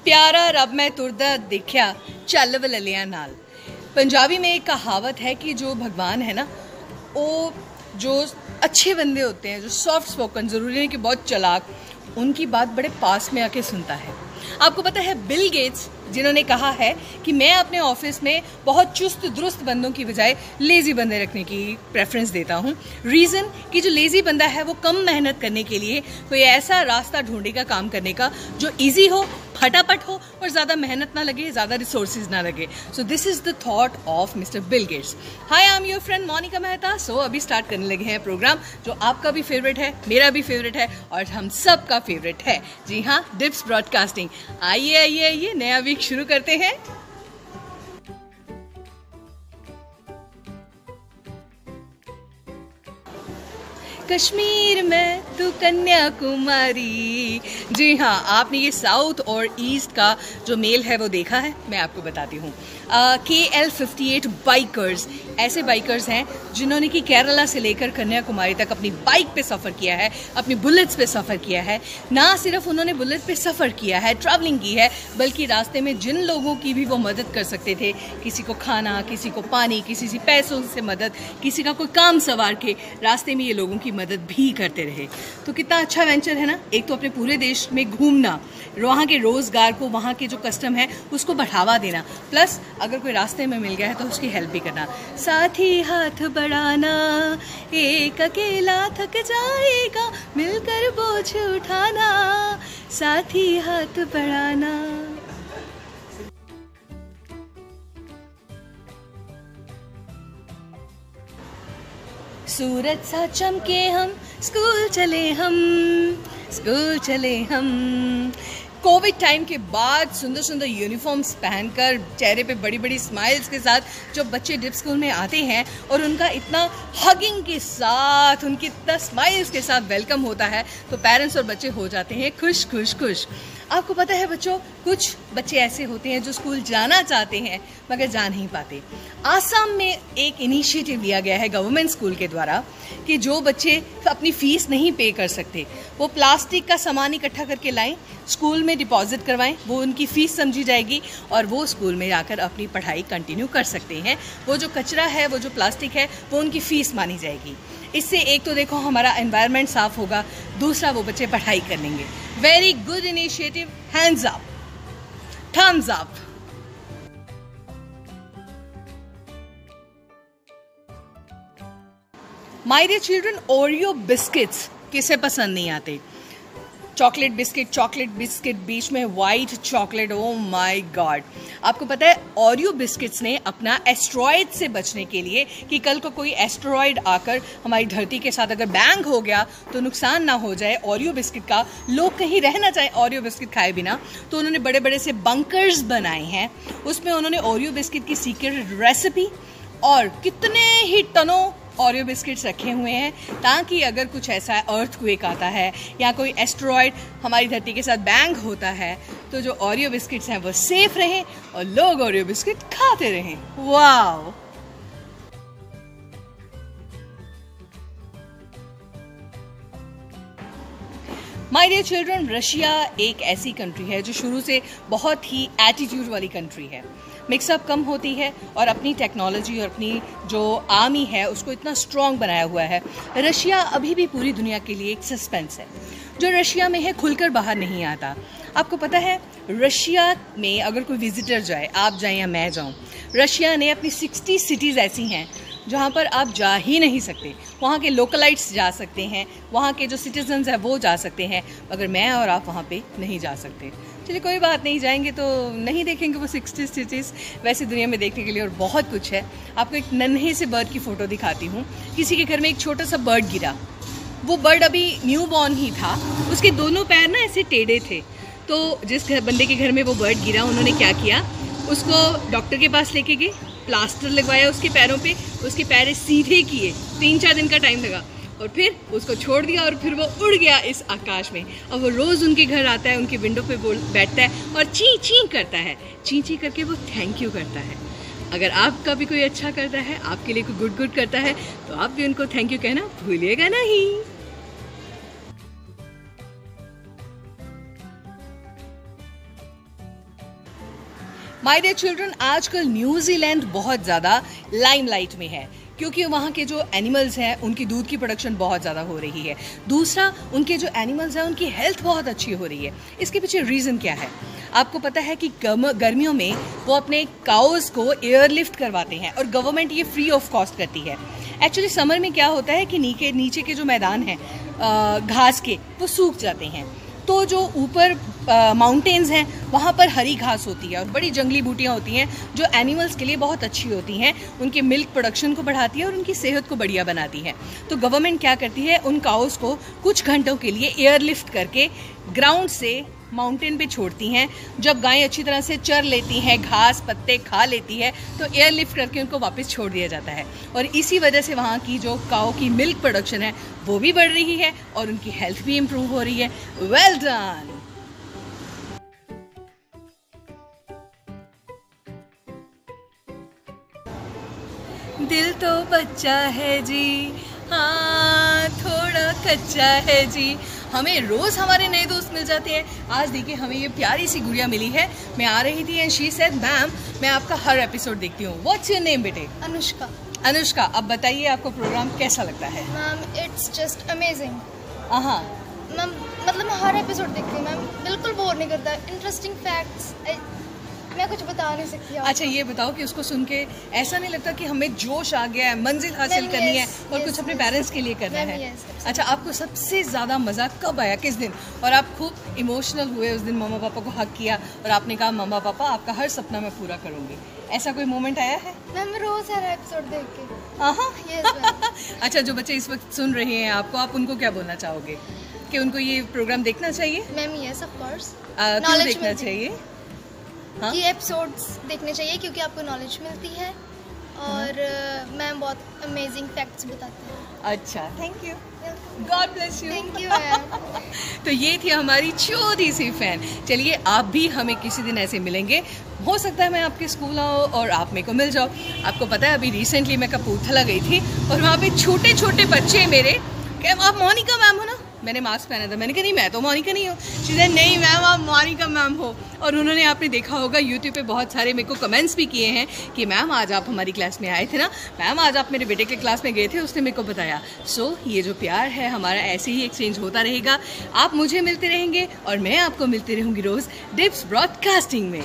प्यारा रब मैं तुरदा देखा चल वलिया नाल। पंजाबी में एक कहावत है कि जो भगवान है ना, वो जो अच्छे बंदे होते हैं, जो सॉफ्ट स्पोकन, ज़रूरी नहीं कि बहुत चालाक, उनकी बात बड़े पास में आके सुनता है। आपको पता है बिल गेट्स जिन्होंने कहा है कि मैं अपने ऑफिस में बहुत चुस्त दुरुस्त बंदों की बजाय लेज़ी बंदे रखने की प्रेफरेंस देता हूँ। रीज़न कि जो लेज़ी बंदा है वो कम मेहनत करने के लिए कोई ऐसा रास्ता ढूंढेगा काम करने का जो ईजी हो, फटाफट हो और ज़्यादा मेहनत ना लगे, ज़्यादा रिसोर्सेज ना लगे। So this is the thought of mister Bill Gates. Hi, I am your friend Monika Mehta. So अभी स्टार्ट करने लगे हैं प्रोग्राम जो आपका भी फेवरेट है, मेरा भी फेवरेट है और हम सब का फेवरेट है। जी हाँ, डिप्स ब्रॉडकास्टिंग। आइए आइए आइए, नया वीक शुरू करते हैं। कश्मीर में तू कन्याकुमारी। जी हाँ, आपने ये साउथ और ईस्ट का जो मेल है वो देखा है। मैं आपको बताती हूँ। KL58 बाइकर्स ऐसे बाइकर्स हैं जिन्होंने कि केरला से लेकर कन्याकुमारी तक अपनी बाइक पे सफ़र किया है, अपनी बुलेट्स पे सफ़र किया है। ना सिर्फ उन्होंने बुलेट पे सफ़र किया है, ट्रैवलिंग की है, बल्कि रास्ते में जिन लोगों की भी वो मदद कर सकते थे, किसी को खाना, किसी को पानी, किसी से पैसों से मदद, किसी का कोई काम सवार के, रास्ते में ये लोगों की मदद भी करते रहे। तो कितना अच्छा वेंचर है ना। एक तो अपने पूरे देश में घूमना, वहाँ के रोज़गार को, वहाँ के जो कस्टम है उसको बढ़ावा देना, प्लस अगर कोई रास्ते में मिल गया है तो उसकी हेल्प भी करना। साथ ही हाथ बढ़ाना, एक अकेला थक जाएगा मिलकर बोझ उठाना, साथ ही हाथ बढ़ाना। सूरज सा चमके हम, स्कूल चले हम, स्कूल चले हम। कोविड टाइम के बाद सुंदर सुंदर यूनिफॉर्म्स पहनकर, चेहरे पे बड़ी बड़ी स्माइल्स के साथ जब बच्चे डिप स्कूल में आते हैं और उनका इतना हगिंग के साथ, उनकी इतना स्माइल्स के साथ वेलकम होता है, तो पेरेंट्स और बच्चे हो जाते हैं खुश खुश खुश। आपको पता है बच्चों, कुछ बच्चे ऐसे होते हैं जो स्कूल जाना चाहते हैं मगर जा नहीं पाते। आसाम में एक इनिशिएटिव लिया गया है गवर्नमेंट स्कूल के द्वारा कि जो बच्चे अपनी फ़ीस नहीं पे कर सकते वो प्लास्टिक का सामान इकट्ठा करके लाएं, स्कूल में डिपॉजिट करवाएं, वो उनकी फ़ीस समझी जाएगी और वो स्कूल में जाकर अपनी पढ़ाई कंटिन्यू कर सकते हैं। वो जो कचरा है, वो जो प्लास्टिक है, वो उनकी फ़ीस मानी जाएगी। इससे एक तो देखो हमारा एनवायरनमेंट साफ़ होगा, दूसरा वो बच्चे पढ़ाई कर लेंगे। Very good initiative, hands up, thumbs up. My dear children, Oreo biscuits किसे पसंद नहीं आते। चॉकलेट बिस्किट, बीच में white chocolate, oh my God. आपको पता है ओरियो बिस्किट्स ने अपना एस्ट्रॉयड से बचने के लिए, कि कल को कोई एस्ट्रॉयड आकर हमारी धरती के साथ अगर बैंग हो गया तो नुकसान ना हो जाए ओरियो बिस्किट का, लोग कहीं रहना चाहें ओरियो बिस्किट खाए बिना, तो उन्होंने बड़े बड़े से बंकर्स बनाए हैं। उसमें उन्होंने ओरियो बिस्किट की सीक्रेट रेसिपी और कितने ही टनों ओरियो बिस्किट्स रखे हुए हैं, ताकि अगर कुछ ऐसा अर्थक्वेक आता है या कोई एस्ट्रॉयड हमारी धरती के साथ बैंग होता है तो जो ओरियो बिस्किट्स हैं वो सेफ रहें और लोग ओरियो बिस्किट खाते रहें। Wow. My dear children, Russia एक ऐसी कंट्री है जो शुरू से बहुत ही एटीट्यूड वाली कंट्री है, मिक्सअप कम होती है और अपनी टेक्नोलॉजी और अपनी जो आर्मी है उसको इतना स्ट्रॉन्ग बनाया हुआ है। रशिया अभी भी पूरी दुनिया के लिए एक सस्पेंस है। जो रशिया में है खुलकर बाहर नहीं आता। आपको पता है रशिया में अगर कोई विजिटर जाए, आप जाएं या मैं जाऊं, रशिया ने अपनी 60 सिटीज़ ऐसी हैं जहाँ पर आप जा ही नहीं सकते। वहाँ के लोकलाइट्स जा सकते हैं, वहाँ के जो सिटीजन्स हैं वो जा सकते हैं, मगर मैं और आप वहाँ पे नहीं जा सकते। चलिए कोई बात नहीं, जाएंगे तो नहीं देखेंगे वो 60 सिटीज़। वैसे दुनिया में देखने के लिए और बहुत कुछ है। आपको एक नन्हे से बर्ड की फ़ोटो दिखाती हूँ। किसी के घर में एक छोटा सा बर्ड गिरा, वो बर्ड अभी न्यू बॉर्न ही था, उसके दोनों पैर ना ऐसे टेढ़े थे। तो जिस बंदे के घर में वो बर्ड गिरा, उन्होंने क्या किया, उसको डॉक्टर के पास लेके गए, प्लास्टर लगवाया उसके पैरों पे, उसके पैर सीधे किए, 3-4 दिन का टाइम लगा और फिर उसको छोड़ दिया और फिर वो उड़ गया इस आकाश में। और वो रोज़ उनके घर आता है, उनकी विंडो पे बैठता है और ची ची करता है, ची ची करके वो थैंक यू करता है। अगर आपका भी कोई अच्छा करता है, आपके लिए कोई गुड करता है, तो आप भी उनको थैंक यू कहना भूलिएगा नहीं। माय डियर चिल्ड्रन, आजकल न्यूजीलैंड बहुत ज़्यादा लाइमलाइट में है क्योंकि वहाँ के जो एनिमल्स हैं उनकी दूध की प्रोडक्शन बहुत ज़्यादा हो रही है। दूसरा, उनके जो एनिमल्स हैं उनकी हेल्थ बहुत अच्छी हो रही है। इसके पीछे रीज़न क्या है? आपको पता है कि गर्मियों में वो अपने काउज को एयरलिफ्ट करवाते हैं और गवर्नमेंट ये फ्री ऑफ कॉस्ट करती है। एक्चुअली समर में क्या होता है कि नीचे के जो मैदान हैं घास के, वो सूख जाते हैं, तो जो ऊपर माउंटेन्स हैं वहाँ पर हरी घास होती है और बड़ी जंगली बूटियाँ होती हैं जो एनिमल्स के लिए बहुत अच्छी होती हैं, उनके मिल्क प्रोडक्शन को बढ़ाती है और उनकी सेहत को बढ़िया बनाती है। तो गवर्नमेंट क्या करती है, उन काउस को कुछ घंटों के लिए एयरलिफ्ट करके ग्राउंड से माउंटेन पे छोड़ती हैं। जब गायें अच्छी तरह से चर लेती हैं, घास पत्ते खा लेती है, तो एयरलिफ्ट करके उनको वापस छोड़ दिया जाता है और इसी वजह से वहाँ की जो काऊ की मिल्क प्रोडक्शन है वो भी बढ़ रही है और उनकी हेल्थ भी इम्प्रूव हो रही है। Well done. दिल तो बच्चा है जी, हाँ थोड़ा कच्चा है जी। हमें रोज़ हमारे नए दोस्त मिल जाते हैं। आज देखिए हमें ये प्यारी सी गुड़िया मिली है। मैं आ रही थी एंड शी सेड मैम मैं आपका हर एपिसोड देखती हूँ। व्हाट्स योर नेम बेटे? अनुष्का। अनुष्का, अब बताइए आपको प्रोग्राम कैसा लगता है? Ma'am it's just amazing. हाँ मैम मतलब मैं हर एपिसोड देखती हूँ मैम, बिल्कुल बोर नहीं करता। इंटरेस्टिंग फैक्ट्स मैं कुछ बता नहीं सकती। अच्छा ये बताओ कि उसको सुन के ऐसा नहीं लगता कि हमें जोश आ गया है, मंजिल हासिल करनी है और कुछ अपने पेरेंट्स के लिए करना है? अच्छा, आपको सबसे ज़्यादा मज़ा कब आया, किस दिन? और आप खूब इमोशनल हुए उस दिन, मम्मा पापा को हक किया और आपने कहा मम्मा पापा आपका हर सपना मैं पूरा करूँगी, ऐसा कोई मोमेंट आया है? मैम रोज़ हर एपिसोड देख के। हाँ। अच्छा, जो बच्चे इस वक्त सुन रहे हैं आपको, आप उनको क्या बोलना चाहोगे कि उनको ये प्रोग्राम देखना चाहिए? Ma'am yes of course. क्यों देखना चाहिए? हाँ? ये एपिसोड्स देखने चाहिए क्योंकि आपको नॉलेज मिलती है और मैम बहुत अमेजिंग फैक्ट्स बताते हैं। अच्छा, thank you, God bless you. Thank you ma'am. तो ये थी हमारी छोटी सी फैन। चलिए आप भी हमें किसी दिन ऐसे मिलेंगे, हो सकता है मैं आपके स्कूल आऊँ और आप मेरे को मिल जाओ। आपको पता है अभी रिसेंटली मैं कपूरथला गई थी और वहाँ पे छोटे छोटे बच्चे मेरे, क्या आप मोनिका मैम हो ना? मैंने मास्क पहना था, मैंने कहा नहीं मैं तो मोनिका नहीं हूँ। शी नहीं मैम आप मोनिका मैम हो। और उन्होंने, आपने देखा होगा यूट्यूब पे बहुत सारे मेरे को कमेंट्स भी किए हैं कि मैम आज आप हमारी क्लास में आए थे ना, मैम आज आप मेरे बेटे के क्लास में गए थे, उसने मेरे को बताया। सो ये जो प्यार है हमारा ऐसे ही एक्सचेंज होता रहेगा। आप मुझे मिलते रहेंगे और मैं आपको मिलती रहूँगी रोज़ डिप्स ब्रॉडकास्टिंग में।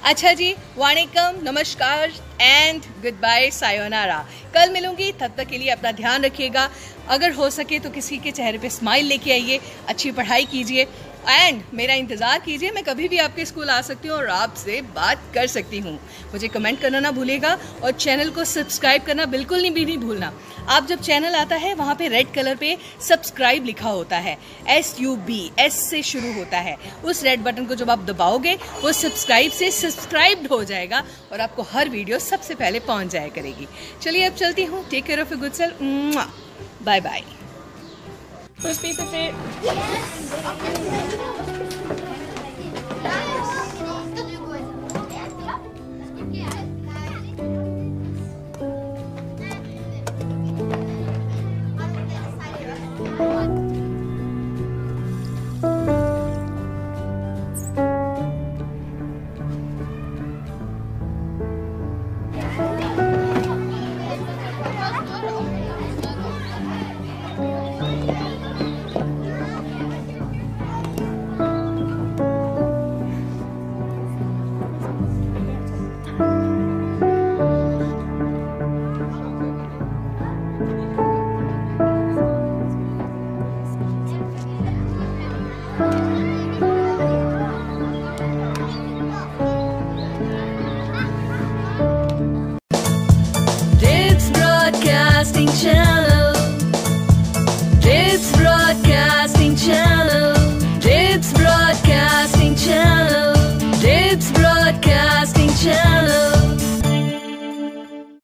अच्छा जी, वालेकुम, नमस्कार एंड गुड बाय, सायोनारा। कल मिलूंगी, तब तक के लिए अपना ध्यान रखिएगा। अगर हो सके तो किसी के चेहरे पे स्माइल लेके आइए, अच्छी पढ़ाई कीजिए एंड मेरा इंतज़ार कीजिए। मैं कभी भी आपके स्कूल आ सकती हूँ और आपसे बात कर सकती हूँ। मुझे कमेंट करना ना भूलिएगा और चैनल को सब्सक्राइब करना बिल्कुल नहीं भूलना। आप जब चैनल आता है वहाँ पे रेड कलर पे सब्सक्राइब लिखा होता है, SUB, S से शुरू होता है। उस रेड बटन को जब आप दबाओगे वो सब्सक्राइब से सब्सक्राइब्ड हो जाएगा और आपको हर वीडियो सबसे पहले पहुँच जाया करेगी। चलिए अब चलती हूँ, take care of your good self, bye bye. First piece of it.